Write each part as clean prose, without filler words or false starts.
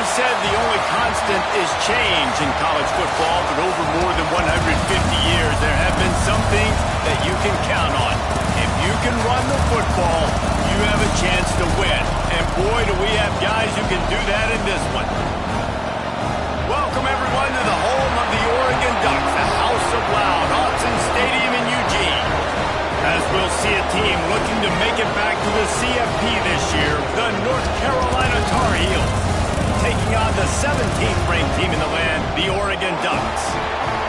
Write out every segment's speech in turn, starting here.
always said the only constant is change in college football, but over more than 150 years, there have been some things that you can count on. If you can run the football, you have a chance to win. And boy, do we have guys who can do that in this one. Welcome, everyone, to the home of the Oregon Ducks, the House of Loud, Autzen Stadium in Eugene. As we'll see a team looking to make it back to the CFP this year, the North Carolina Tar Heels, taking on the 17th ranked team in the land, the Oregon Ducks.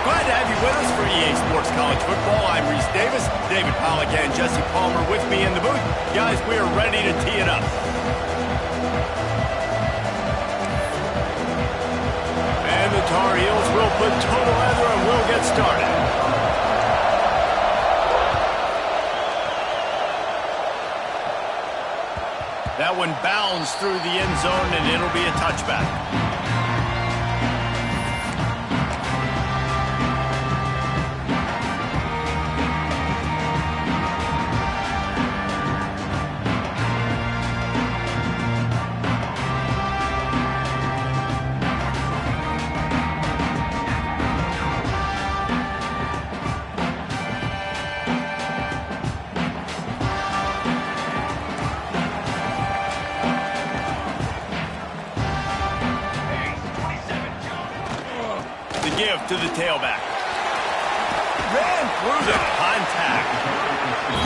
Glad to have you with us for EA Sports College Football. I'm Reese Davis, David Pollack and Jesse Palmer with me in the booth. Guys, we are ready to tee it up. And the Tar Heels will put total leather and we'll get started. That one bounds through the end zone, and it'll be a touchback. To the tailback. Ran through the contact.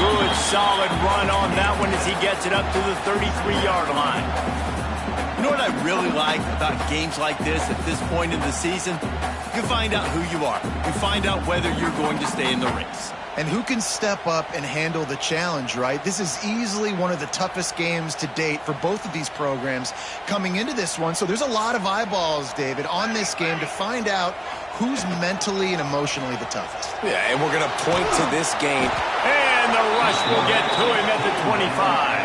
Good, solid run on that one as he gets it up to the 33-yard line. You know what I really like about games like this at this point in the season? You find out who you are. You find out whether you're going to stay in the race. And who can step up and handle the challenge, right? This is easily one of the toughest games to date for both of these programs coming into this one. So there's a lot of eyeballs, David, on this game to find out who's mentally and emotionally the toughest. Yeah, and we're going to point to this game. And the rush will get to him at the 25.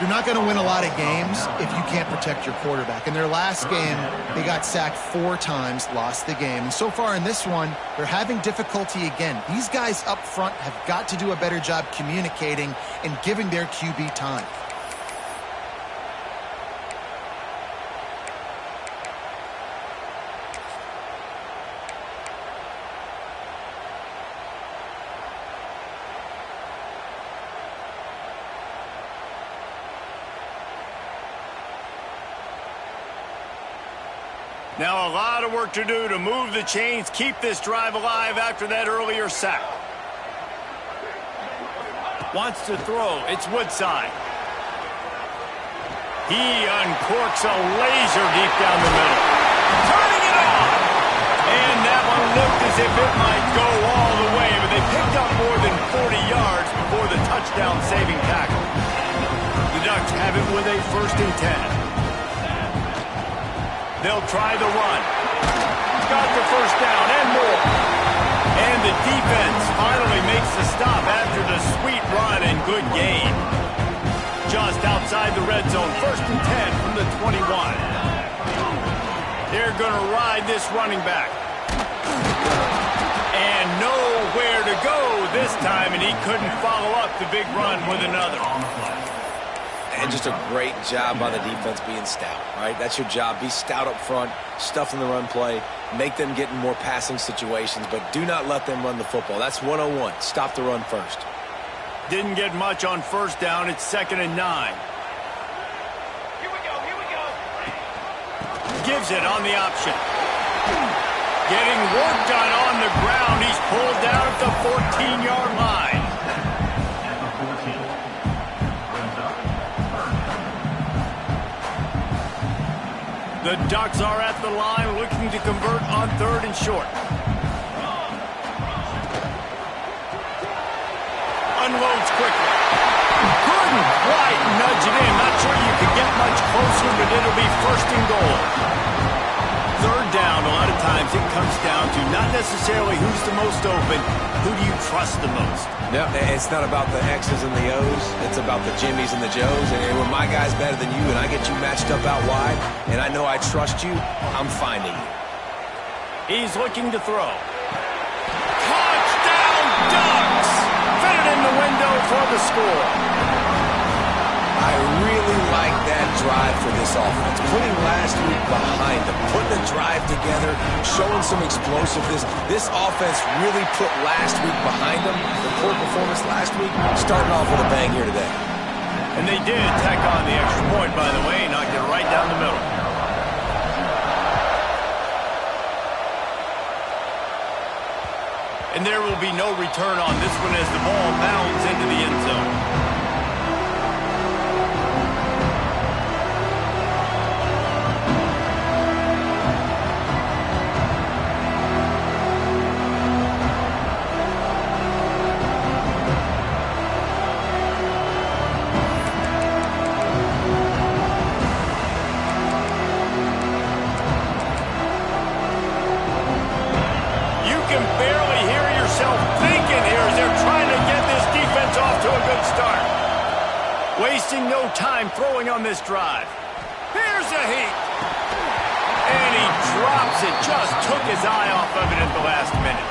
You're not going to win a lot of games if you can't protect your quarterback. In their last game, they got sacked 4 times, lost the game. And so far in this one, they're having difficulty again. These guys up front have got to do a better job communicating and giving their QB time. Now a lot of work to do to move the chains, keep this drive alive after that earlier sack. Wants to throw. It's Woodside. He uncorks a laser deep down the middle. Turning it on! And that one looked as if it might go all the way, but they picked up more than 40 yards before the touchdown-saving tackle. The Ducks have it with a 1st and 10. They'll try the run. Got the 1st down and more. And the defense finally makes the stop after the sweet run and good gain. Just outside the red zone, 1st and 10 from the 21. They're going to ride this running back. And nowhere to go this time, and he couldn't follow up the big run with another. And just a great job by the defense being stout, right? That's your job. Be stout up front, stuff in the run play, make them get in more passing situations, but do not let them run the football. That's 101. Stop the run first. Didn't get much on 1st down. It's 2nd and 9. Here we go. Gives it on the option. Getting work done on the ground. He's pulled down at the 14-yard line. The Ducks are at the line looking to convert on 3rd and short. Unloads quickly. Couldn't quite nudge it in. Not sure you could get much closer, but it'll be 1st and goal. 3rd down, a lot of times it comes down to not necessarily who's the most open, who do you trust the most? No, it's not about the X's and the O's. It's about the Jimmies and the Joes. And when my guy's better than you and I get you matched up out wide and I know I trust you, I'm finding you. He's looking to throw. Touchdown, Ducks! Fit it in the window for the score. I really like that drive for this offense. Putting last week behind them, putting a drive together, showing some explosiveness. This offense really put last week behind them. The poor performance last week, starting off with a bang here today. And they did tack on the extra point, by the way, knocked it right down the middle. And there will be no return on this one as the ball bounds into the end zone. Wasting no time throwing on this drive. Here's a heat. And he drops it. Just took his eye off of it at the last minute.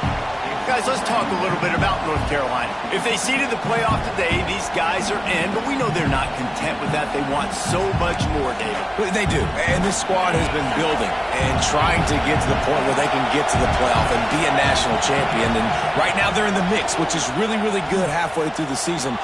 Guys, let's talk a little bit about North Carolina. If they seeded the playoff today, these guys are in, but we know they're not content with that. They want so much more, David. They do. And this squad has been building and trying to get to the point where they can get to the playoff and be a national champion. And right now they're in the mix, which is really, really good halfway through the season.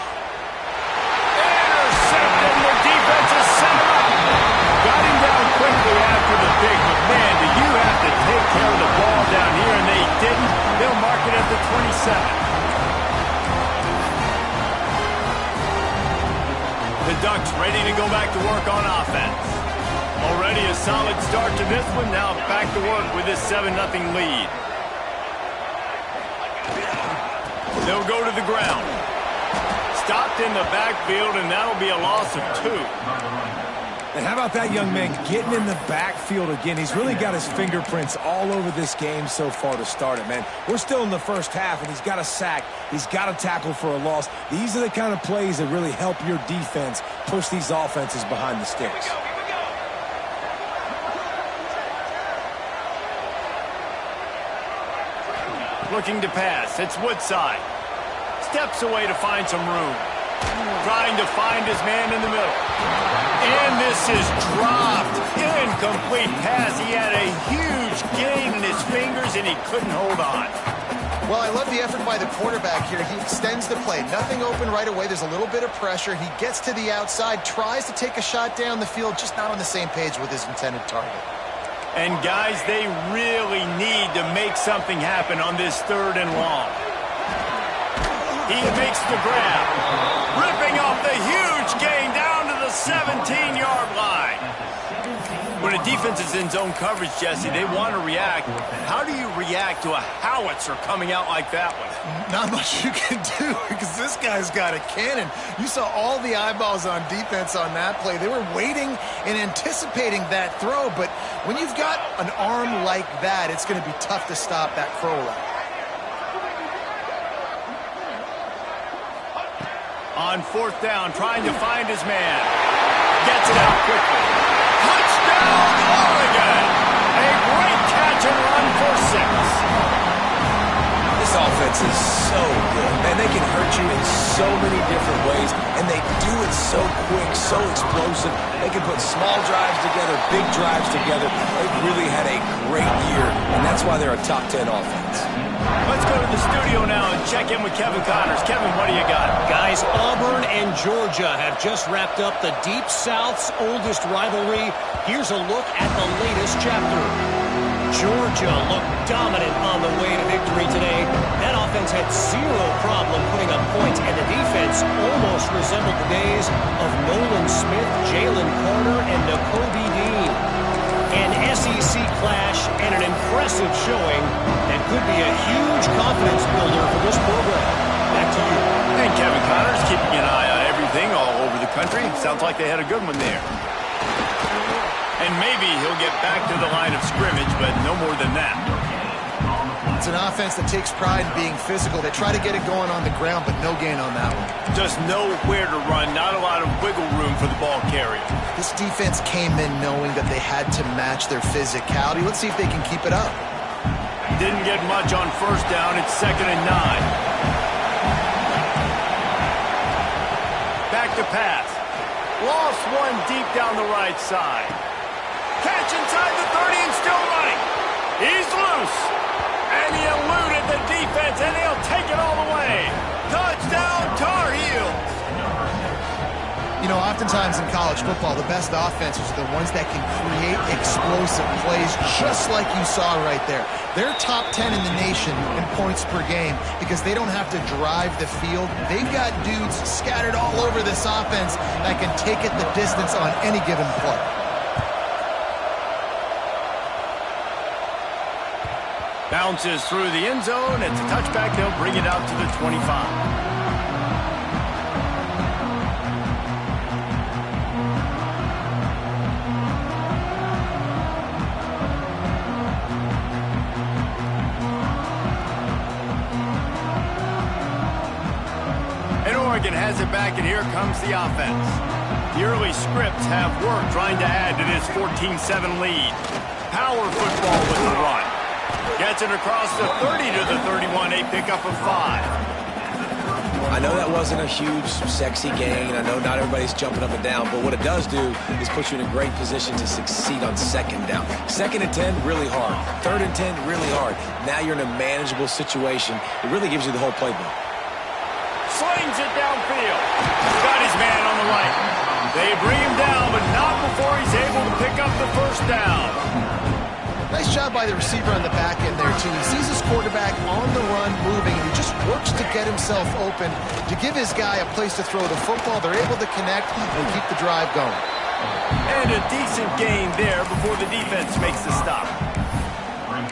After the pick, but man, do you have to take care of the ball down here, and they didn't. They'll mark it at the 27. The Ducks ready to go back to work on offense. Already a solid start to this one. Now back to work with this 7-0 lead. They'll go to the ground. Stopped in the backfield, and that'll be a loss of 2. And how about that young man getting in the backfield again? He's really got his fingerprints all over this game so far to start it, man. We're still in the first half, and he's got a sack. He's got a tackle for a loss. These are the kind of plays that really help your defense push these offenses behind the sticks. Looking to pass. It's Woodside. Steps away to find some room. Trying to find his man in the middle. And this is dropped. Incomplete pass. He had a huge gain in his fingers, and he couldn't hold on. Well, I love the effort by the quarterback here. He extends the play. Nothing open right away. There's a little bit of pressure. He gets to the outside, tries to take a shot down the field, just not on the same page with his intended target. And, guys, they really need to make something happen on this 3rd and long. He makes the grab, ripping off the huge gain down to the 17-yard line. When a defense is in zone coverage, Jesse, they want to react. How do you react to a howitzer coming out like that one? Not much you can do because this guy's got a cannon. You saw all the eyeballs on defense on that play. They were waiting and anticipating that throw, but when you've got an arm like that, it's going to be tough to stop that crow route. On 4th down, trying to find his man. Gets it out quickly. Touchdown, Oregon! A great catch and run for 6. This offense is so good. Man, they can hurt you in so many different ways, and they do it so quick, so explosive. They can put small drives together, big drives together. They've really had a great year, and that's why they're a top 10 offense. Let's go to the studio now and check in with Kevin Connors. Kevin, what do you got? Guys, Auburn and Georgia have just wrapped up the Deep South's oldest rivalry. Here's a look at the latest chapter. Georgia looked dominant on the way to victory today. That offense had zero problem putting up points, and the defense almost resembled the days of Nolan Smith, Jalen Carter, and Nakobe Dean. An SEC clash and an impressive showing that could be a huge confidence builder for this program. Back to you. And Kevin Connors keeping an eye on everything all over the country. Sounds like they had a good one there. And maybe he'll get back to the line of scrimmage, but no more than that. It's an offense that takes pride in being physical. They try to get it going on the ground, but no gain on that one. Just know where to run, not a lot of wiggle room for the ball carrier. This defense came in knowing that they had to match their physicality. Let's see if they can keep it up. Didn't get much on 1st down. It's 2nd and 9. Back to pass. Lost one deep down the right side. Catch inside the 30 and still running. He's loose. And he eluded the defense, and he'll take it all the way. Touchdown, Tar Heels. You know, oftentimes in college football, the best offenses are the ones that can create explosive plays, just like you saw right there. They're top 10 in the nation in points per game because they don't have to drive the field. They've got dudes scattered all over this offense that can take it the distance on any given play. Bounces through the end zone. It's a touchback. They'll bring it out to the 25. Oregon has it back, and here comes the offense. The early scripts have worked trying to add to this 14-7 lead. Power football with the run. Gets it across the 30 to the 31, a pickup of 5. I know that wasn't a huge, sexy gain. I know not everybody's jumping up and down, but what it does do is put you in a great position to succeed on second down. 2nd and 10, really hard. 3rd and 10, really hard. Now you're in a manageable situation. It really gives you the whole playbook. Slings it downfield. Got his man on the right. They bring him down, but not before he's able to pick up the first down. Nice job by the receiver on the back end there, too. He sees his quarterback on the run moving, and he just works to get himself open to give his guy a place to throw the football. They're able to connect and keep the drive going. And a decent gain there before the defense makes the stop.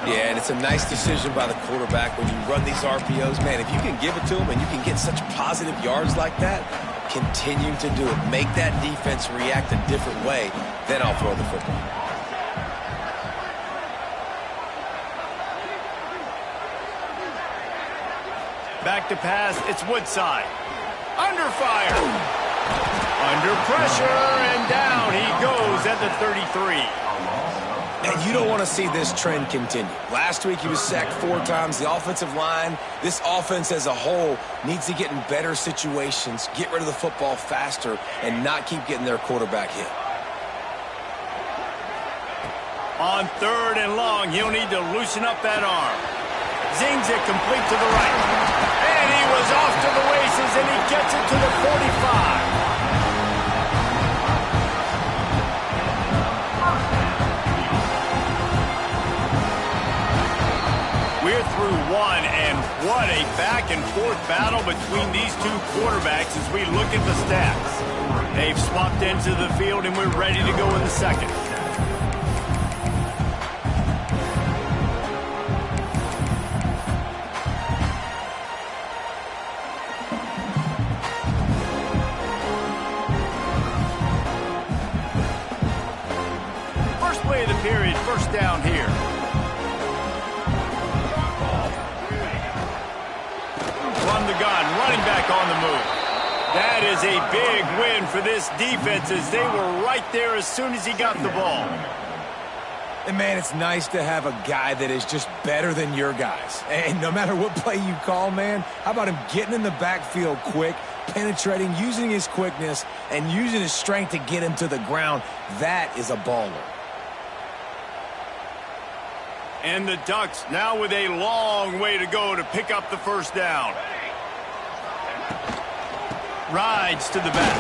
Yeah, and it's a nice decision by the quarterback when you run these RPOs. Man, if you can give it to him and you can get such positive yards like that, continue to do it. Make that defense react a different way, then I'll throw the football. Back to pass, it's Woodside. Under fire. Under pressure, and down he goes at the 33. And you don't want to see this trend continue. Last week he was sacked 4 times. The offensive line, this offense as a whole, needs to get in better situations, get rid of the football faster, and not keep getting their quarterback hit. On 3rd and long, he'll need to loosen up that arm. Zings it complete to the right. And he was off to the races, and he gets it to the 45. We're through one, and what a back-and-forth battle between these two quarterbacks as we look at the stats. They've swapped into the field, and we're ready to go in the second. First play of the period, first down here. From the gun, running back on the move. That is a big win for this defense as they were right there as soon as he got the ball. And, man, it's nice to have a guy that is just better than your guys. And no matter what play you call, man, how about him getting in the backfield quick, penetrating, using his quickness, and using his strength to get him to the ground. That is a baller. And the Ducks now with a long way to go to pick up the first down. Rides to the back.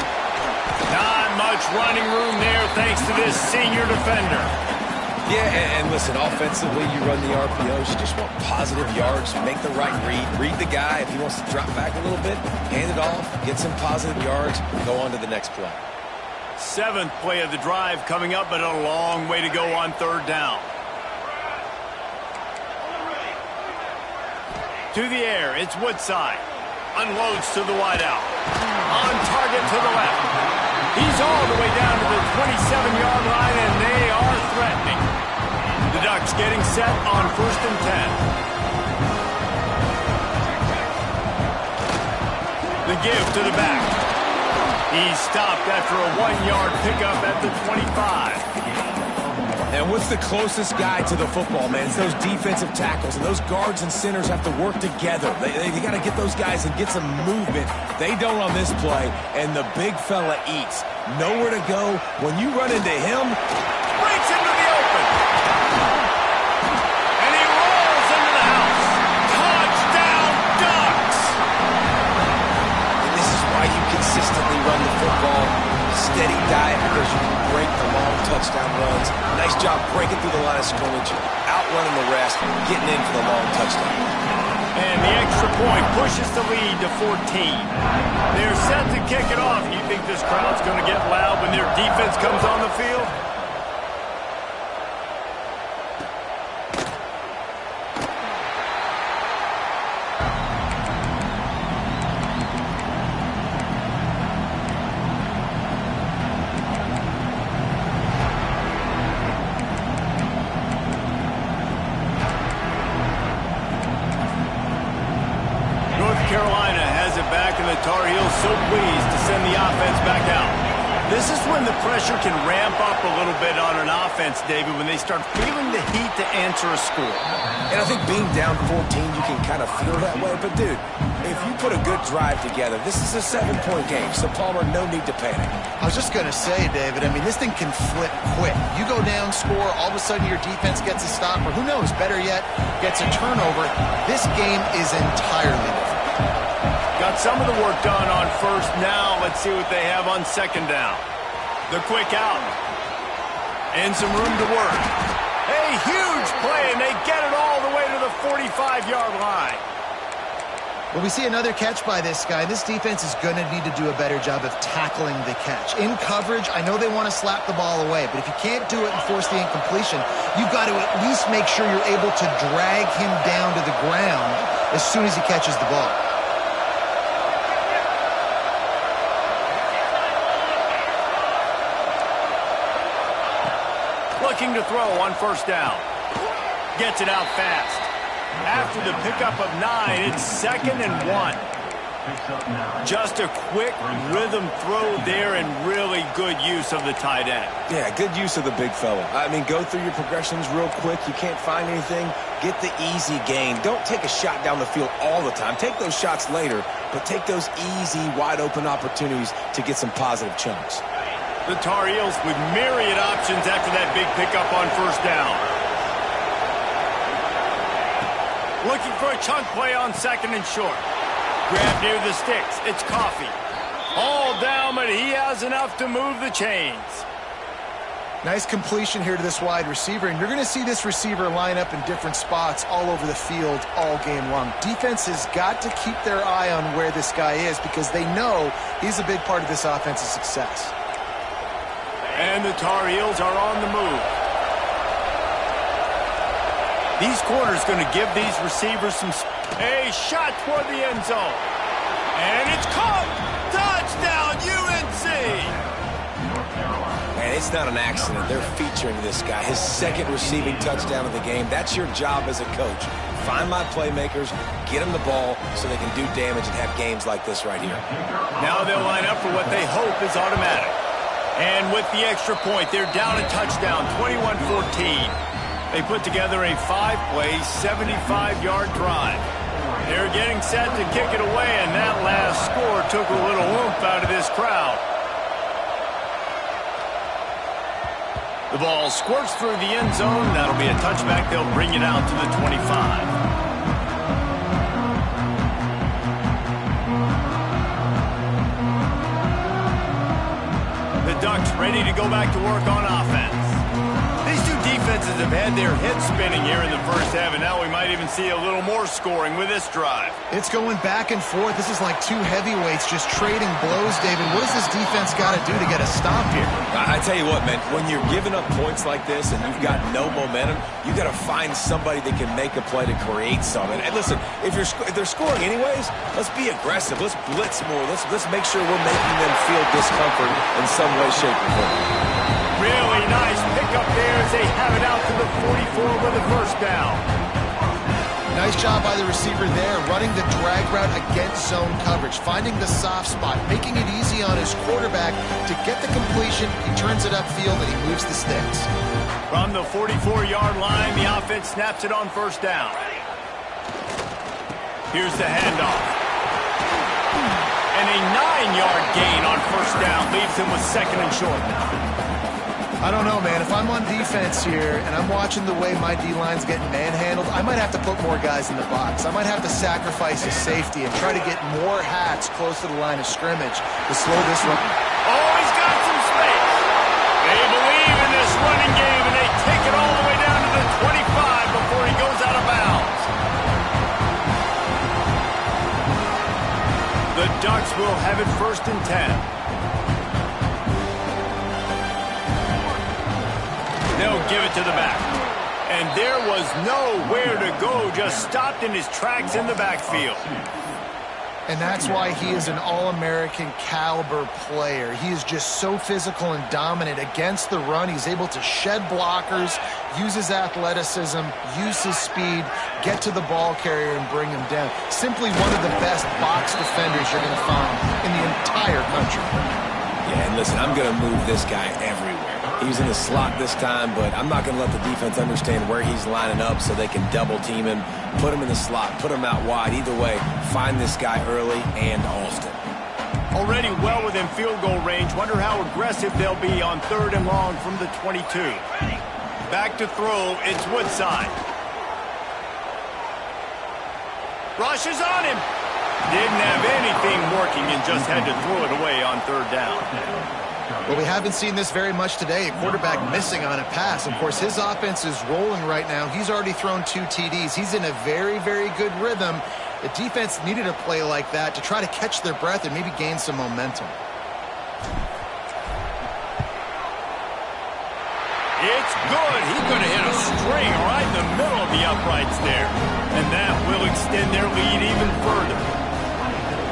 Not much running room there thanks to this senior defender. Yeah, and listen, offensively, you run the RPOs. You just want positive yards. Make the right read. Read the guy. If he wants to drop back a little bit, hand it off, get some positive yards, go on to the next play. 7th play of the drive coming up, but a long way to go on 3rd down. To the air, it's Woodside. Unloads to the wideout. On target to the left. He's all the way down to the 27-yard line, and they are threatening. The Ducks getting set on 1st and 10. The give to the back. He's stopped after a 1-yard pickup at the 25. And what's the closest guy to the football, man? It's those defensive tackles, and those guards and centers have to work together. They got to get those guys and get some movement. They don't on this play, and the big fella eats. Nowhere to go. When you run into him, breaks into the open. And he rolls into the house. Touchdown, Ducks! and this is why you consistently run the football. Steady diet because you can break the long touchdown runs. Nice job breaking through the line of scrimmage, outrunning the rest, getting in for the long touchdown. And the extra point pushes the lead to 14. They're set to kick it off. You think this crowd's going to get loud when their defense comes on the field? Carolina has it back, and the Tar Heels so pleased to send the offense back out. This is when the pressure can ramp up a little bit on an offense, David, when they start feeling the heat to answer a score. And I think being down 14, you can kind of feel that way. But, dude, if you put a good drive together, this is a 7-point game. So, Palmer, no need to panic. I was just going to say, David, I mean, this thing can flip quick. You go down, score, all of a sudden your defense gets a stop, or who knows, better yet, gets a turnover. This game is entirely different. Got some of the work done on first. Now let's see what they have on second down. The quick out. And some room to work. A huge play, and they get it all the way to the 45-yard line. Well, we see another catch by this guy. This defense is going to need to do a better job of tackling the catch. In coverage, I know they want to slap the ball away, but if you can't do it and force the incompletion, you've got to at least make sure you're able to drag him down to the ground as soon as he catches the ball. Looking to throw on first down. Gets it out fast. After the pickup of 9, it's 2nd and 1. Just a quick rhythm throw there and really good use of the tight end. Yeah, good use of the big fella. I mean, go through your progressions real quick. You can't find anything. Get the easy gain. Don't take a shot down the field all the time. Take those shots later, but take those easy, wide-open opportunities to get some positive chunks. The Tar Heels with myriad options after that big pickup on first down. Looking for a chunk play on 2nd and short. Grab near the sticks. It's Coffee. All down, but he has enough to move the chains. Nice completion here to this wide receiver, and you're going to see this receiver line up in different spots all over the field all game long. Defense has got to keep their eye on where this guy is because they know he's a big part of this offense's success. And the Tar Heels are on the move. These corners going to give these receivers some... A shot toward the end zone. And it's caught! Touchdown, UNC! Man, it's not an accident. They're featuring this guy. His 2nd receiving touchdown of the game. That's your job as a coach. Find my playmakers, get them the ball so they can do damage and have games like this right here. Now they'll line up for what they hope is automatic. And with the extra point, they're down a touchdown, 21-14. They put together a 5-play, 75-yard drive. They're getting set to kick it away, and that last score took a little oomph out of this crowd. The ball squirts through the end zone. That'll be a touchback. They'll bring it out to the 25. Ducks ready to go back to work on offense. These two defenses have had their heads spinning here in the first half, and now we might even see a little more scoring with this drive. It's going back and forth. This is like two heavyweights just trading blows, David. What does this defense got to do to get a stop here? I tell you what, man, when you're giving up points like this and you've got no momentum, you got to find somebody that can make a play to create something. And listen, if they're scoring anyways, let's be aggressive. Let's blitz more. Let's make sure we're making them feel discomfort in some way, shape, or form. Really nice pickup there as they have it out to the 44 with a first down. Nice job by the receiver there, running the drag route against zone coverage, finding the soft spot, making it easy on his quarterback to get the completion. He turns it upfield and he moves the sticks. From the 44-yard line, the offense snaps it on first down. Here's the handoff. And a 9-yard gain on first down leaves him with second and short now. I don't know, man. If I'm on defense here and I'm watching the way my D-line's getting manhandled, I might have to put more guys in the box. I might have to sacrifice a safety and try to get more hats close to the line of scrimmage to slow this run. Oh, he's got some space. They believe in this running game, and they take it all the way down to the 25 before he goes out of bounds. The Ducks will have it first and 10. They'll give it to the back. And there was nowhere to go, just stopped in his tracks in the backfield. And that's why he is an All-American caliber player. He is just so physical and dominant against the run. He's able to shed blockers, use his athleticism, use his speed, get to the ball carrier and bring him down. Simply one of the best box defenders you're going to find in the entire country. Yeah, and listen, I'm going to move this guy everywhere. He's in the slot this time, but I'm not going to let the defense understand where he's lining up so they can double team him, put him in the slot, put him out wide. Either way, find this guy early and often. Already well within field goal range. Wonder how aggressive they'll be on third and long from the 22. Back to throw, it's Woodside. Rush is on him. Didn't have anything working and just had to throw it away on third down. Well, we haven't seen this very much today. A quarterback missing on a pass. Of course, his offense is rolling right now. He's already thrown 2 TDs. He's in a very, very good rhythm. The defense needed a play like that to try to catch their breath and maybe gain some momentum. It's good. He's going to hit a string right in the middle of the uprights there. And that will extend their lead even further.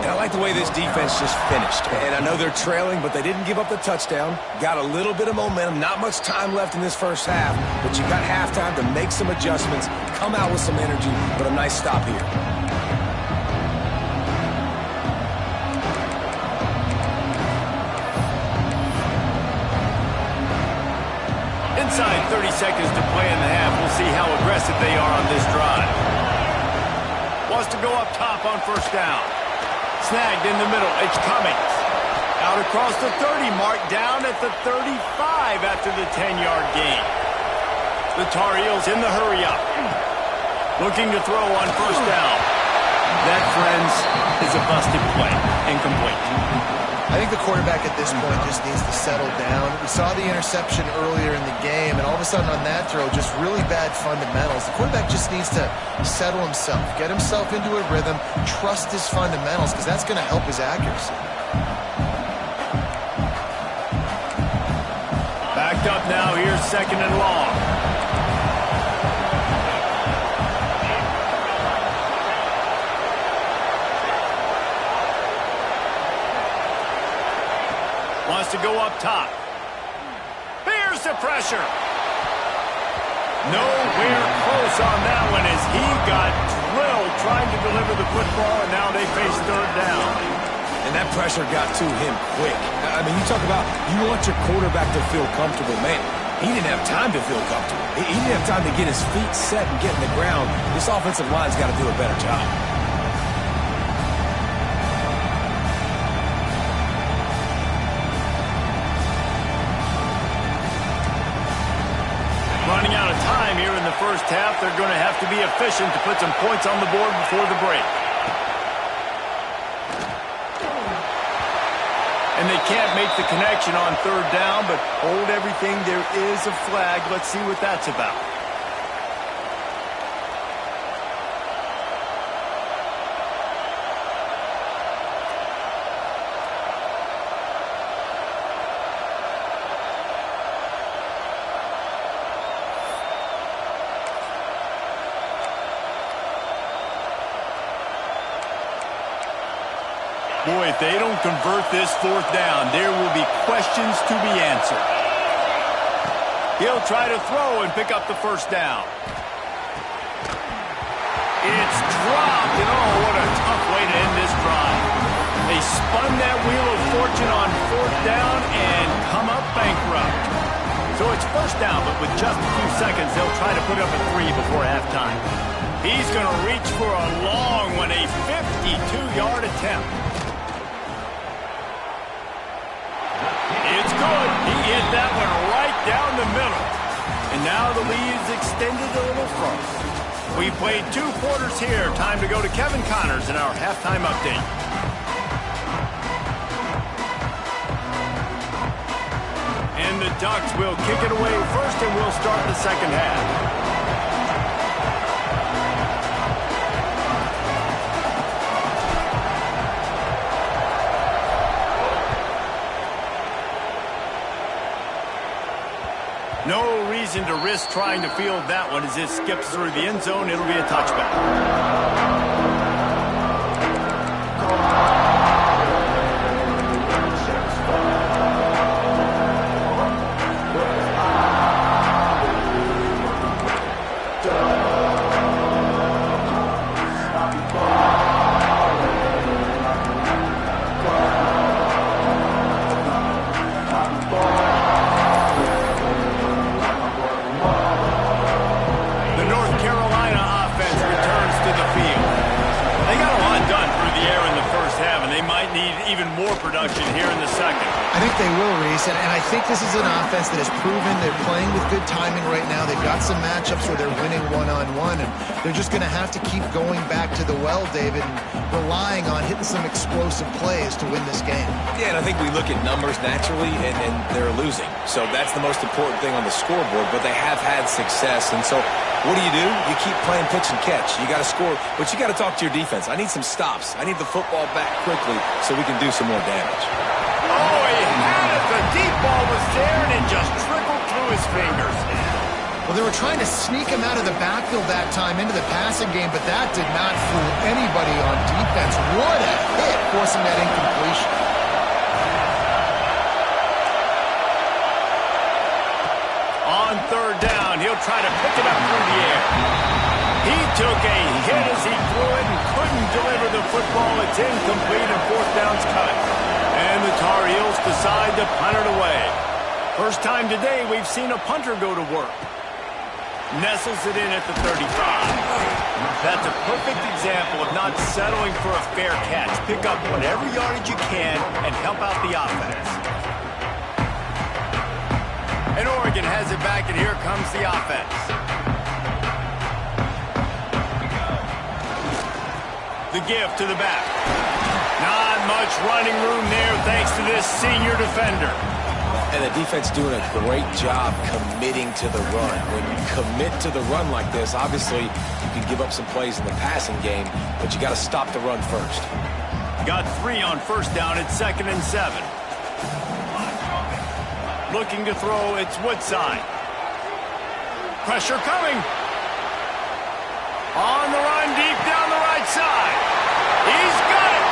And I like the way this defense just finished. And I know they're trailing, but they didn't give up the touchdown. Got a little bit of momentum. Not much time left in this first half, but you got halftime to make some adjustments, come out with some energy, but a nice stop here. Inside 30 seconds to play in the half. We'll see how aggressive they are on this drive. Wants to go up top on first down. Snagged in the middle. It's Cummings. Out across the 30 mark, down at the 35 after the 10-yard gain. The Tar Heels in the hurry-up. Looking to throw on first down. That, friends, is a busted play. Incomplete. I think the quarterback at this point just needs to settle down. We saw the interception earlier in the game, and all of a sudden on that throw, just really bad fundamentals. The quarterback just needs to settle himself, get himself into a rhythm, trust his fundamentals, because that's going to help his accuracy. Backed up now, here's second and long. Wants to go up top. Here's the pressure. Nowhere close on that one as he got drilled trying to deliver the football, and now they face third down. And that pressure got to him quick. I mean, you talk about you want your quarterback to feel comfortable. Man, he didn't have time to feel comfortable. He didn't have time to get his feet set and get in the ground. This offensive line's got to do a better job. Running out of time here in the first half. They're going to have to be efficient to put some points on the board before the break. And they can't make the connection on third down, but hold everything. There is a flag. Let's see what that's about. Boy, if they don't convert this fourth down, there will be questions to be answered. He'll try to throw and pick up the first down. It's dropped, and oh, what a tough way to end this drive. They spun that wheel of fortune on fourth down and come up bankrupt. So it's first down, but with just a few seconds, they'll try to put up a 3 before halftime. He's going to reach for a long one, a 52-yard attempt. It's good. He hit that one right down the middle. And now the lead is extended a little further. We've played 2 quarters here. Time to go to Kevin Connors in our halftime update. And the Ducks will kick it away first, and we'll start the second half. No reason to risk trying to field that one as it skips through the end zone. It'll be a touchback. Production here in the second. I think they will, Reese, and I think this is an offense that has proven they're playing with good timing right now. They've got some matchups where they're winning one-on-one, and they're just going to have to keep going back to the well, David, and relying on hitting some explosive plays to win this game. Yeah, and I think we look at numbers naturally, and they're losing. So that's the most important thing on the scoreboard, but they have had success, and so what do? You keep playing pitch and catch. You got to score, but you got to talk to your defense. I need some stops. I need the football back quickly so we can do some more damage. Oh, he had it. The deep ball was there, and it just trickled through his fingers. Well, they were trying to sneak him out of the backfield that time into the passing game, but that did not fool anybody on defense. What a hit, forcing that incompletion. On third down, he'll try to pick it up through the air. He took a hit as he threw it and couldn't deliver the football. It's incomplete and fourth down's cut. And the Tar Heels decide to punt it away. First time today we've seen a punter go to work. Nestles it in at the 35. That's a perfect example of not settling for a fair catch. Pick up whatever yardage you can and help out the offense. And Oregon has it back, and here comes the offense. The give to the back. Not much running room there thanks to this senior defender. And the defense doing a great job committing to the run. When you commit to the run like this, obviously you can give up some plays in the passing game, but you got to stop the run first. Got 3 on first down. It's 2nd and 7. Looking to throw, it's Woodside. Pressure coming. On the run, deep down the right side. He's got it.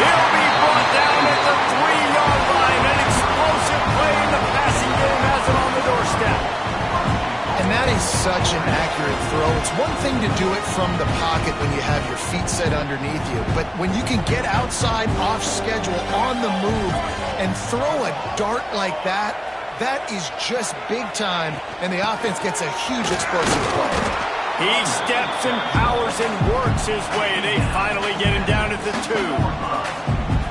He'll be brought down at the 3-yard line. An explosive play in the passing game has it on the doorstep. And that is such an accurate throw. It's one thing to do it from the pocket when you have your feet set underneath you, but when you can get outside, off schedule, on the move, and throw a dart like that, that is just big time, and the offense gets a huge explosive play. He steps and powers and works his way. They finally get him down at the 2.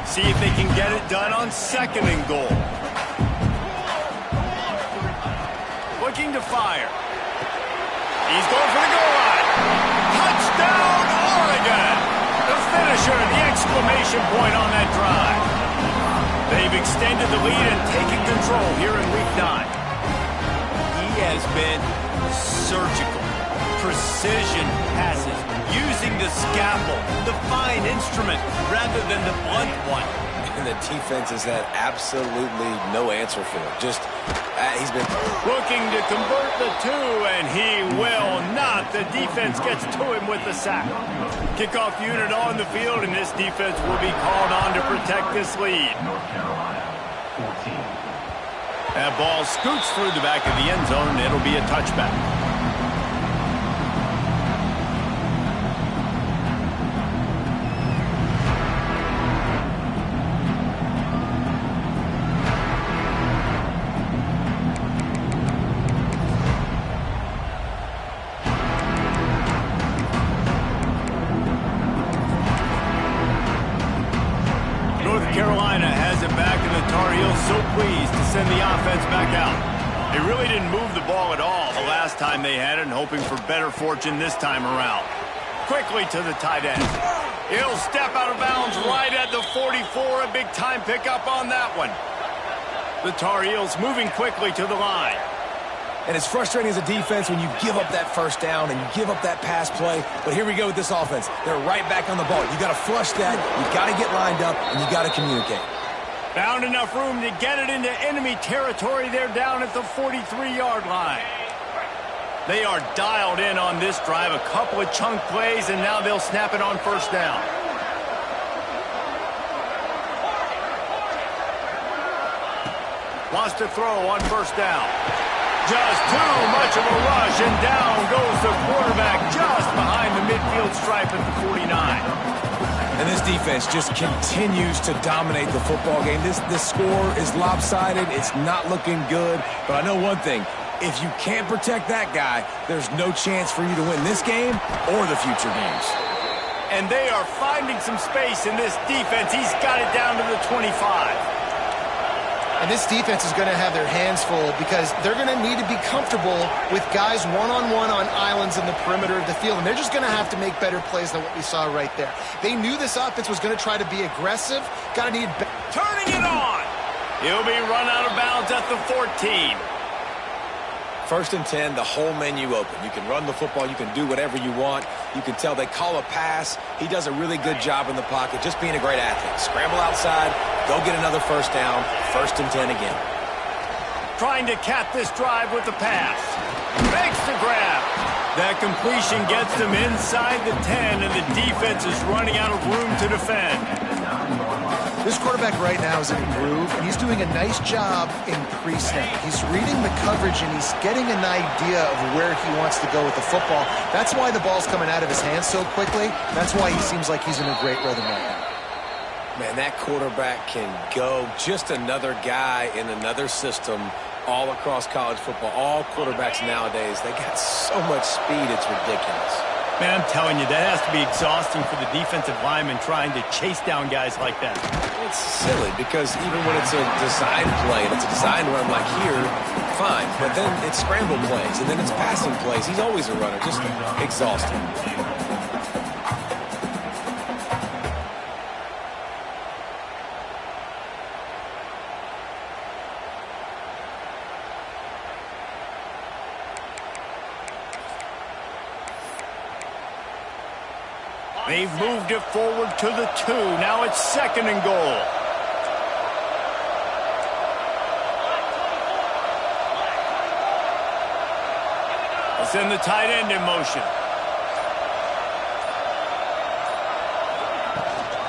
See if they can get it done on 2nd and goal. Looking to fire. He's going for the goal line. Touchdown, Oregon! The finisher, the exclamation point on that drive. They've extended the lead and taken control here in Week 9. He has been surgical. Precision passes, using the scalpel, the fine instrument, rather than the blunt one. And the defense has had absolutely no answer for it. Just, he's been looking to convert the 2, and he will not. The defense gets to him with the sack. Kickoff unit on the field, and this defense will be called on to protect this lead. That ball scoots through the back of the end zone, and it'll be a touchback. Tar Heels so pleased to send the offense back out. They really didn't move the ball at all the last time they had it, and hoping for better fortune this time around. Quickly to the tight end. He'll step out of bounds right at the 44. A big time pickup on that one. The Tar Heels moving quickly to the line. And it's frustrating as a defense when you give up that first down and you give up that pass play. But here we go with this offense. They're right back on the ball. You got to flush that. You got to get lined up, and you got to communicate. Found enough room to get it into enemy territory. They're down at the 43-yard line. They are dialed in on this drive. A couple of chunk plays, and now they'll snap it on first down. Wants to throw on first down. Just too much of a rush, and down goes the quarterback just behind the midfield stripe at the 49. And this defense just continues to dominate the football game. This score is lopsided. It's not looking good. But I know one thing. If you can't protect that guy, there's no chance for you to win this game or the future games. And they are finding some space in this defense. He's got it down to the 25. And this defense is going to have their hands full because they're going to need to be comfortable with guys one-on-one on islands in the perimeter of the field. And they're just going to have to make better plays than what we saw right there. They knew this offense was going to try to be aggressive. Got to need... Turning it on. He'll be run out of bounds at the 14. First and 10, the whole menu open. You can run the football. You can do whatever you want. You can tell they call a pass. He does a really good job in the pocket, just being a great athlete. Scramble outside, go get another first down. First and 10 again. Trying to cap this drive with the pass. Makes the grab. That completion gets them inside the 10, and the defense is running out of room to defend. This quarterback right now is in a groove, and he's doing a nice job in pre-snap. He's reading the coverage, and he's getting an idea of where he wants to go with the football. That's why the ball's coming out of his hands so quickly. That's why he seems like he's in a great rhythm right now. Man, that quarterback can go. Just another guy in another system all across college football. All quarterbacks nowadays, they got so much speed, it's ridiculous. Man, I'm telling you, that has to be exhausting for the defensive lineman trying to chase down guys like that. It's silly because even when it's a design play and it's a design run like here, fine. But then it's scramble plays and then it's passing plays. He's always a runner, just exhausting. They've moved it forward to the 2. Now it's second and goal. They'll send the tight end in motion.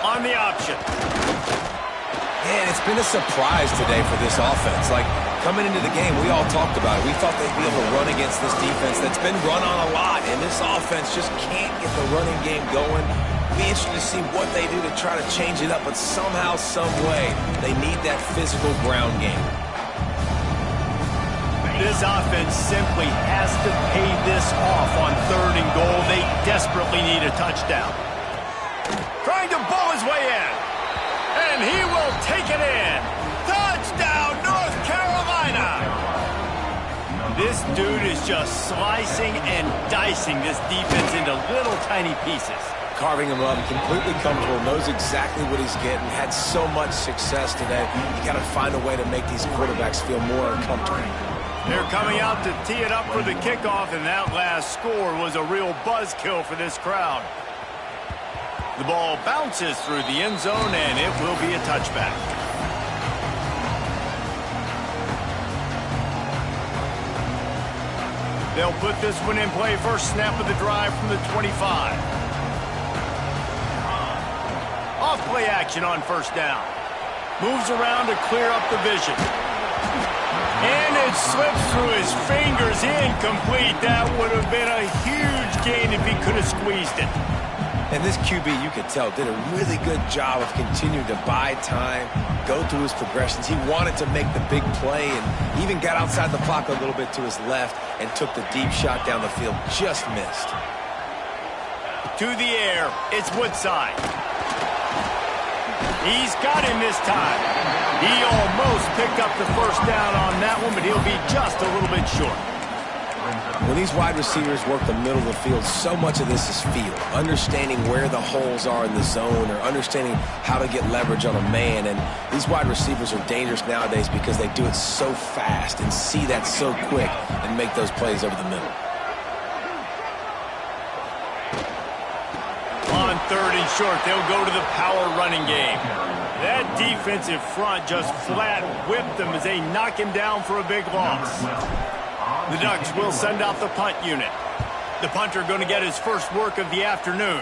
On the option. Man, it's been a surprise today for this offense. Like, coming into the game, we all talked about it. We thought they'd be able to run against this defense that's been run on a lot, and this offense just can't get the running game going. Be interested to see what they do to try to change it up, but somehow, some way, they need that physical ground game. This offense simply has to pay this off on third and goal. They desperately need a touchdown. Trying to bull his way in. And he will take it in. Touchdown, North Carolina! This dude is just slicing and dicing this defense into little tiny pieces. Carving him up, completely comfortable, knows exactly what he's getting, had so much success today. You got to find a way to make these quarterbacks feel more uncomfortable. They're coming out to tee it up for the kickoff, and that last score was a real buzzkill for this crowd. The ball bounces through the end zone, and it will be a touchback. They'll put this one in play. First snap of the drive from the 25. Off play action on first down. Moves around to clear up the vision. And it slips through his fingers, incomplete. That would have been a huge gain if he could have squeezed it. And this QB, you could tell, did a really good job of continuing to buy time, go through his progressions. He wanted to make the big play and even got outside the pocket a little bit to his left and took the deep shot down the field. Just missed. To the air, it's Woodside. He's got him this time. He almost picked up the first down on that one, but he'll be just a little bit short. When these wide receivers work the middle of the field, so much of this is feel. Understanding where the holes are in the zone or understanding how to get leverage on a man. And these wide receivers are dangerous nowadays because they do it so fast and see that so quick and make those plays over the middle. On 3rd and short, they'll go to the power running game. That defensive front just flat whipped them as they knock him down for a big loss. The Ducks will send out the punt unit. The punter going to get his first work of the afternoon.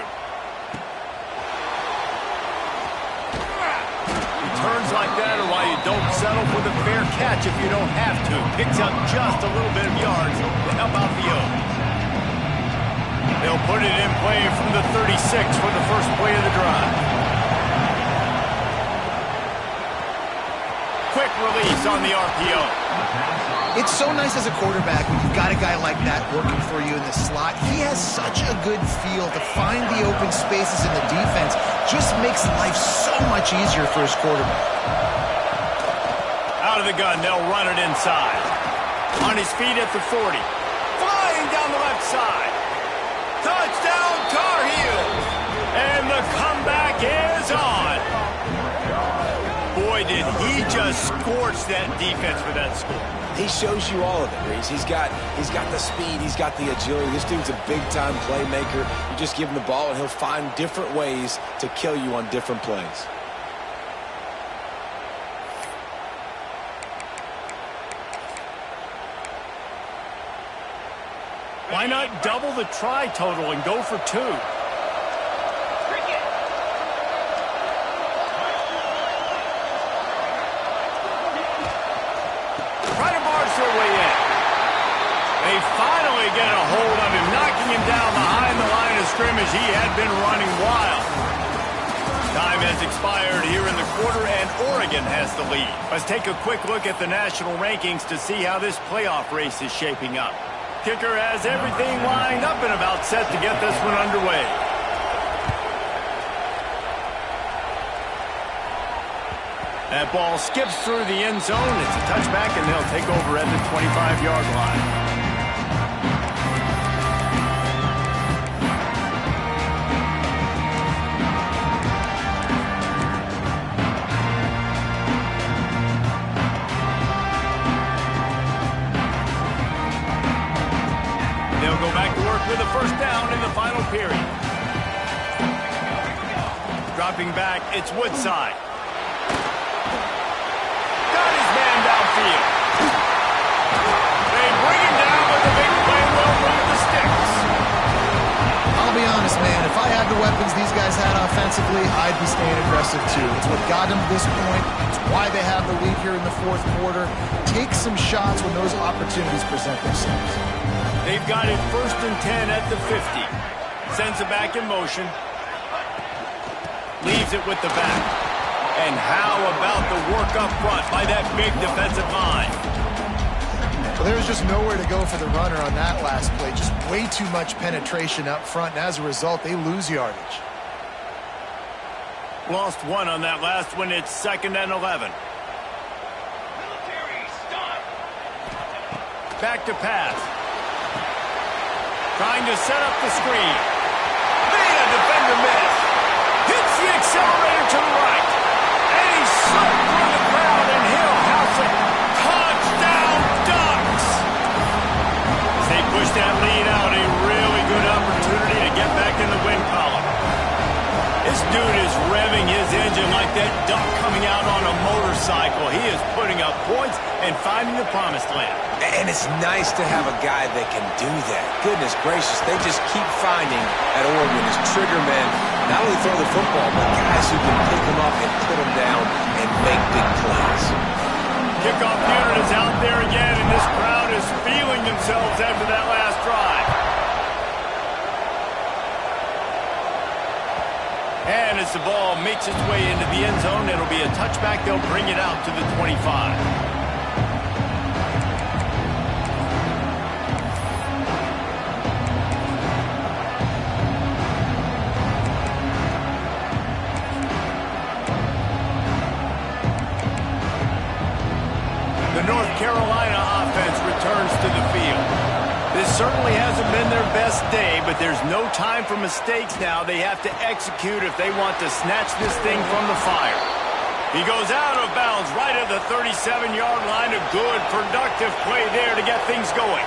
Returns like that are why you don't settle for the fair catch if you don't have to. Picks up just a little bit of yards to help out the O. They'll put it in play from the 36 for the first play of the drive. Quick release on the RPO. It's so nice as a quarterback when you've got a guy like that working for you in the slot. He has such a good feel to find the open spaces in the defense. Just makes life so much easier for his quarterback. Out of the gun, they'll run it inside. On his feet at the 40. Flying down the left side. Touchdown, Tar Heels! And the comeback is on. Boy, did he just scorch that defense for that score. He shows you all of it, Reese. He's got the speed. He's got the agility. This dude's a big-time playmaker. You just give him the ball, and he'll find different ways to kill you on different plays. Why not double the try total and go for 2? Try to barge their way in. They finally get a hold of him, knocking him down behind the line of scrimmage. He had been running wild. Time has expired here in the quarter, and Oregon has the lead. Let's take a quick look at the national rankings to see how this playoff race is shaping up. Kicker has everything lined up and about set to get this one underway. That ball skips through the end zone. It's a touchback, and they'll take over at the 25-yard line. They'll go back to work with a first down in the final period. Dropping back, it's Woodside. Got his man downfield. They bring him down with a big play. Well, move the sticks. I'll be honest, man. If I had the weapons these guys had offensively, I'd be staying aggressive too. It's what got them to this point. It's why they have the lead here in the fourth quarter. Take some shots when those opportunities present themselves. They've got it 1st and 10 at the 50. Sends it back in motion. Leaves it with the back. And how about the work up front by that big defensive line? Well, there was just nowhere to go for the runner on that last play. Just way too much penetration up front, and as a result, they lose yardage. Lost 1 on that last one. It's 2nd and 11. Back to pass. Trying to set up the screen. Made a defender miss. Hits the accelerator to the right. And he's slipped through the crowd, and he'll house it. Touchdown, Ducks! As they push that lead out, a really good opportunity to get back in the win column. This dude is revving his engine like that duck coming out on a motorcycle. He is putting up points and finding the promised land. And it's nice to have a guy that can do that. Goodness gracious, they just keep finding at Oregon as trigger men, not only throw the football, but guys who can pick them up and put them down and make big plays. Kickoff unit is out there again, and this crowd is feeling themselves after that last drive. And as the ball makes its way into the end zone, it'll be a touchback. They'll bring it out to the 25. this day, but there's no time for mistakes now. They have to execute if they want to snatch this thing from the fire. He goes out of bounds right at the 37-yard line. A good, productive play there to get things going.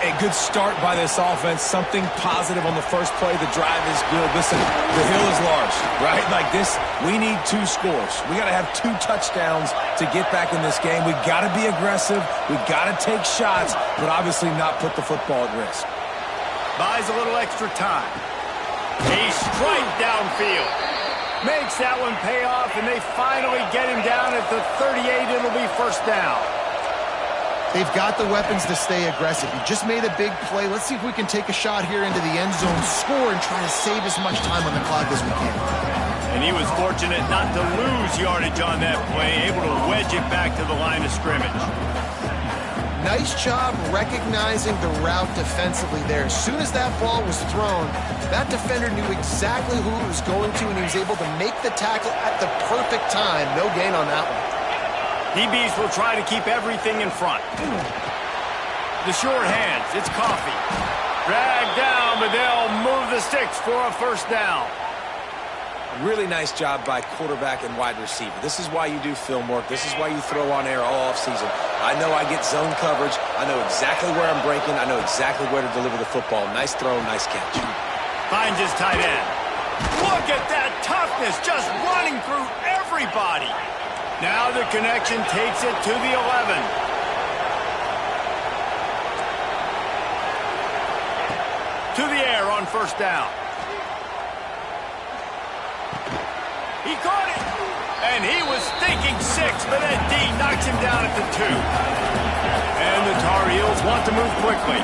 A good start by this offense. Something positive on the first play. The drive is good. Listen, the hill is large, right? Like this, we need 2 scores. We got to have 2 touchdowns to get back in this game. We got to be aggressive. We got to take shots, but obviously not put the football at risk. Buys a little extra time. A strike downfield. Makes that one pay off, and they finally get him down at the 38. It'll be first down. They've got the weapons to stay aggressive. He just made a big play. Let's see if we can take a shot here into the end zone, score, and try to save as much time on the clock as we can. And he was fortunate not to lose yardage on that play, able to wedge it back to the line of scrimmage. Nice job recognizing the route defensively there. As soon as that ball was thrown, that defender knew exactly who it was going to, and he was able to make the tackle at the perfect time. No gain on that one. DBs will try to keep everything in front. The short hands, it's Coffee. Dragged down, but they'll move the sticks for a first down. Really nice job by quarterback and wide receiver. This is why you do film work. This is why you throw on air all offseason. I know I get zone coverage. I know exactly where I'm breaking. I know exactly where to deliver the football. Nice throw, nice catch. Finds his tight end. Look at that toughness, just running through everybody. Now the connection takes it to the 11. To the air on first down. He caught it. And he was thinking 6, but that D knocks him down at the 2. And the Tar Heels want to move quickly.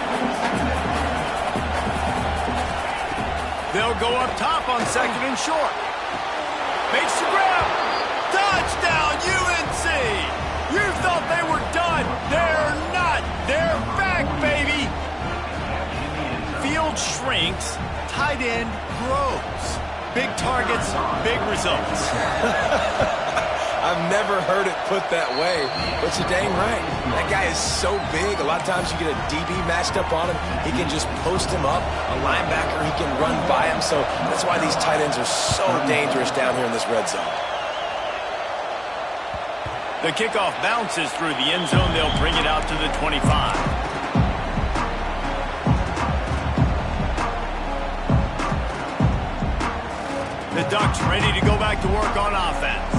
They'll go up top on second and short. Makes the grab. Touchdown, UNC! You thought they were done. They're not. They're back, baby. Field shrinks. Tight end grows. Big targets, big results. I've never heard it put that way, but you're dang right. That guy is so big. A lot of times you get a DB matched up on him. He can just post him up. A linebacker, he can run by him. So that's why these tight ends are so dangerous down here in this red zone. The kickoff bounces through the end zone. They'll bring it out to the 25. The Ducks ready to go back to work on offense.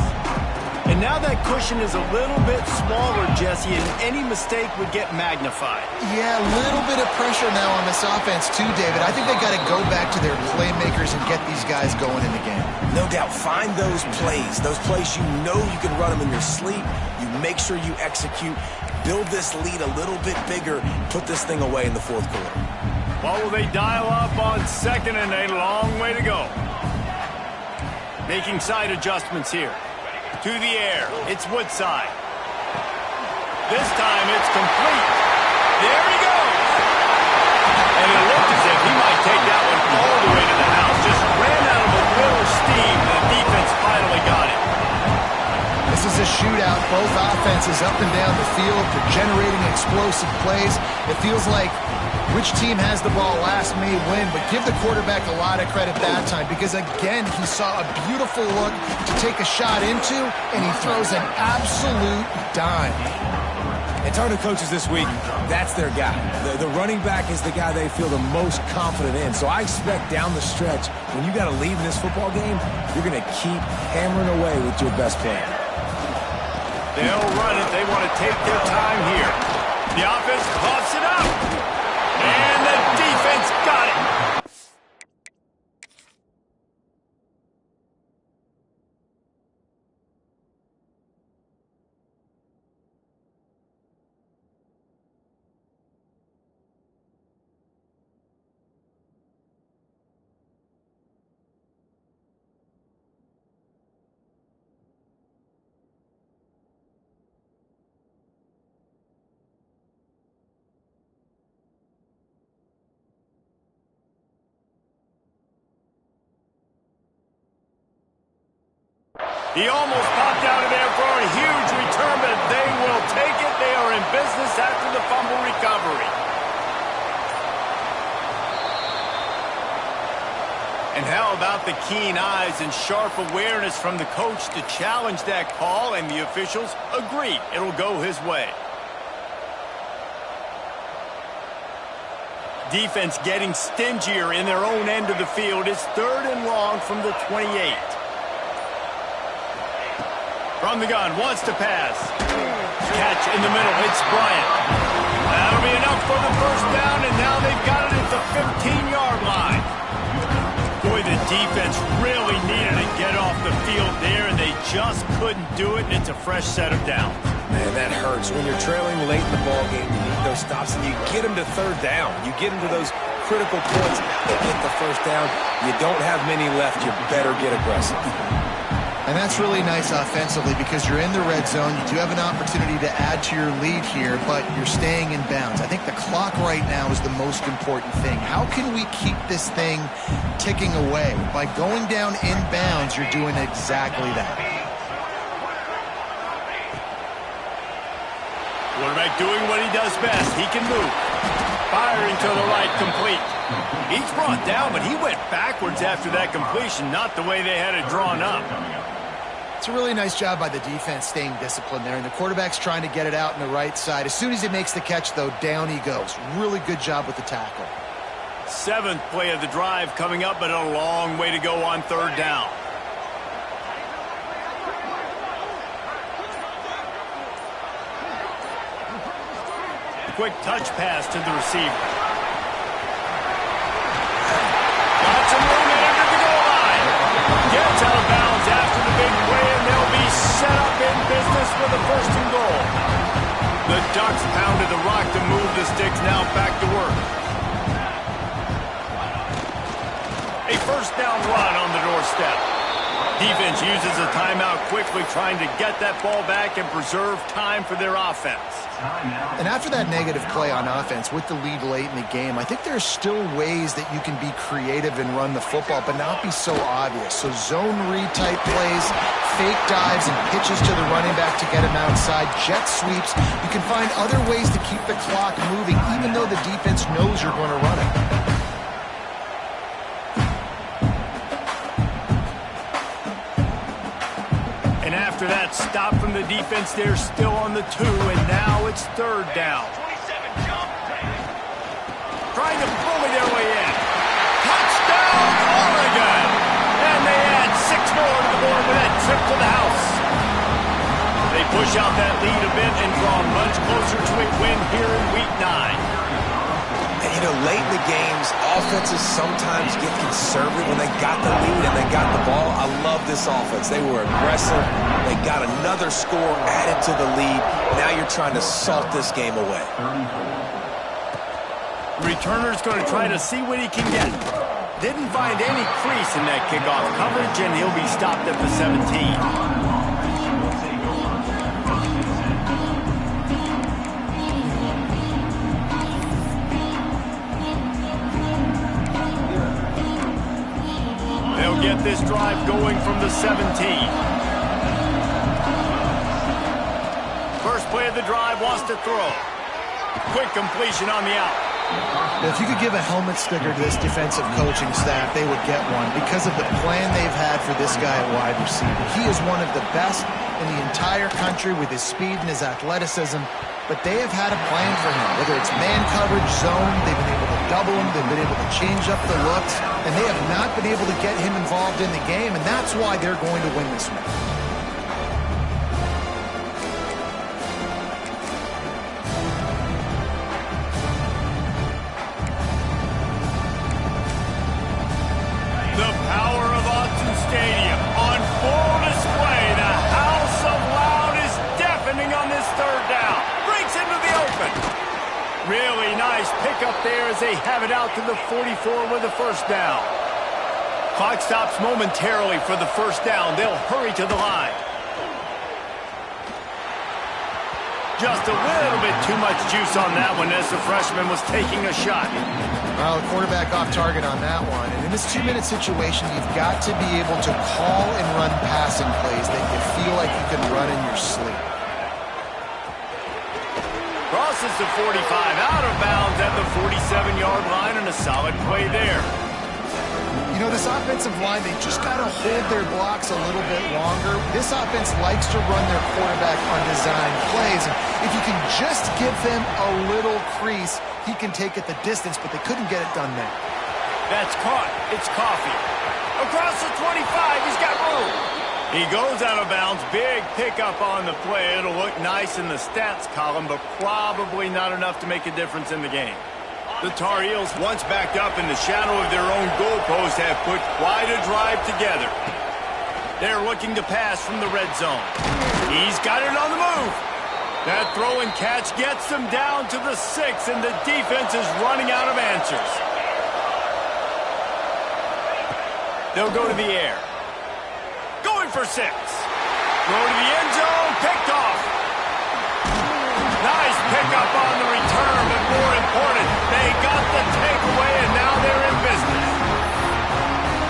And now that cushion is a little bit smaller, Jesse, and any mistake would get magnified. Yeah, a little bit of pressure now on this offense too, David. I think they got to go back to their playmakers and get these guys going in the game. No doubt. Find those plays you know you can run them in your sleep. You make sure you execute. Build this lead a little bit bigger. Put this thing away in the fourth quarter. What will they dial up on second and a long way to go? Making side adjustments here. To the air, it's Woodside. This time it's complete. There he goes. And it looked as if he might take that one all the way to the house. Just ran out of a little steam. The defense finally got it. This is a shootout. Both offenses up and down the field. They're generating explosive plays. It feels like which team has the ball last may win, but give the quarterback a lot of credit that time because, again, he saw a beautiful look to take a shot into, and he throws an absolute dime. And talking to coaches this week, that's their guy. The running back is the guy they feel the most confident in. So I expect down the stretch, when you got to lead in this football game, you're going to keep hammering away with your best player. They'll run it. They want to take their time here. The offense coughs it up. And the defense got it. He almost popped out of there for a huge return, but they will take it. They are in business after the fumble recovery. And how about the keen eyes and sharp awareness from the coach to challenge that call, and the officials agree it'll go his way. Defense getting stingier in their own end of the field. It's 3rd and long from the 28. From the gun, wants to pass. Catch in the middle, it's Bryant. That'll be enough for the first down, and now they've got it at the 15-yard line. Boy, the defense really needed to get off the field there, and they just couldn't do it, and it's a fresh set of downs. Man, that hurts. When you're trailing late in the ballgame, you need those stops, and you get them to 3rd down. You get them to those critical points, they get the first down. You don't have many left. You better get aggressive. And that's really nice offensively because you're in the red zone. You do have an opportunity to add to your lead here, but you're staying in bounds. I think the clock right now is the most important thing. How can we keep this thing ticking away? By going down in bounds, you're doing exactly that. Quarterback doing what he does best. He can move. Firing to the right, complete. He's brought down, but he went backwards after that completion, not the way they had it drawn up. It's a really nice job by the defense staying disciplined there, and the quarterback's trying to get it out on the right side. As soon as he makes the catch, though, down he goes. Really good job with the tackle. 7th play of the drive coming up, but a long way to go on 3rd down. Quick touch pass to the receiver. Got some room in under the goal line. Gets out of bounds after the big play, and they'll be set up in business with a 1st and goal. The Ducks pounded the rock to move the sticks, now back to work. A 1st down run on the doorstep. Defense uses a timeout quickly, trying to get that ball back and preserve time for their offense. And after that negative play on offense with the lead late in the game, I think there's still ways that you can be creative and run the football, but not be so obvious. So zone read type plays, fake dives and pitches to the running back to get him outside, jet sweeps. You can find other ways to keep the clock moving, even though the defense knows you're going to run it. And after that stop from the defense, they're still on the 2, and now it's 3rd down. 27 jump. Trying to bully their way in. Touchdown, Oregon! And they add 6 more to the board with that trip to the house. They push out that lead a bit and draw much closer to a win here in Week 9. And, you know, late in the games, offenses sometimes get conservative when they got the lead and they got the ball. I love this offense. They were aggressive. They got another score added to the lead. Now you're trying to salt this game away. Returner's going to try to see what he can get. Didn't find any crease in that kickoff coverage, and he'll be stopped at the 17. They'll get this drive going from the 17. First play of the drive, wants to throw. Quick completion on the out. If you could give a helmet sticker to this defensive coaching staff, they would get one because of the plan they've had for this guy at wide receiver. He is one of the best in the entire country with his speed and his athleticism, but they have had a plan for him. Whether it's man coverage, zone, they've been able to double him, they've been able to change up the looks, and they have not been able to get him involved in the game, and that's why they're going to win this one. The power of Autzen Stadium on full display. The House of Loud is deafening on this 3rd down. Breaks into the open. Really nice pickup there as they have it out to the 44 with the 1st down. Clock stops momentarily for the 1st down. They'll hurry to the line. Just a little bit too much juice on that one as the freshman was taking a shot. Well, the quarterback off target on that one. And in this 2-minute situation, you've got to be able to call and run passing plays that you feel like you can run in your sleep. Crosses the 45, out of bounds at the 47-yard line, and a solid play there. You know, the this offensive line, they just got to hold their blocks a little bit longer. This offense likes to run their quarterback on design plays. And if you can just give him a little crease, he can take it the distance, but they couldn't get it done there. That's caught. It's Coffee. Across the 25, he's got room. He goes out of bounds. Big pickup on the play. It'll look nice in the stats column, but probably not enough to make a difference in the game. The Tar Heels, once backed up in the shadow of their own goalpost, have put quite a drive together. They're looking to pass from the red zone. He's got it on the move. That throw and catch gets them down to the 6, and the defense is running out of answers. They'll go to the air. Going for 6. Throw to the end zone, picked off. Nice pickup on the return, but more important, they got the takeaway, and now they're in business.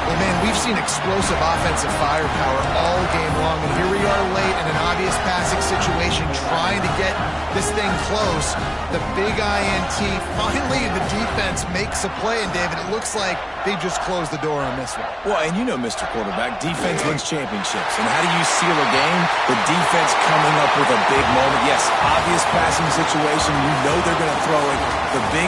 Well, man, we've seen explosive offensive firepower all game long, and here we are late in an obvious passing situation trying to get this thing close. The big INT, finally the defense makes a play, and David, it looks like they just closed the door on this one. Well, and you know, Mr. Quarterback, defense wins championships. And how do you seal a game? The defense coming up with a big moment. Yes, obvious passing situation. You know they're going to throw it. The big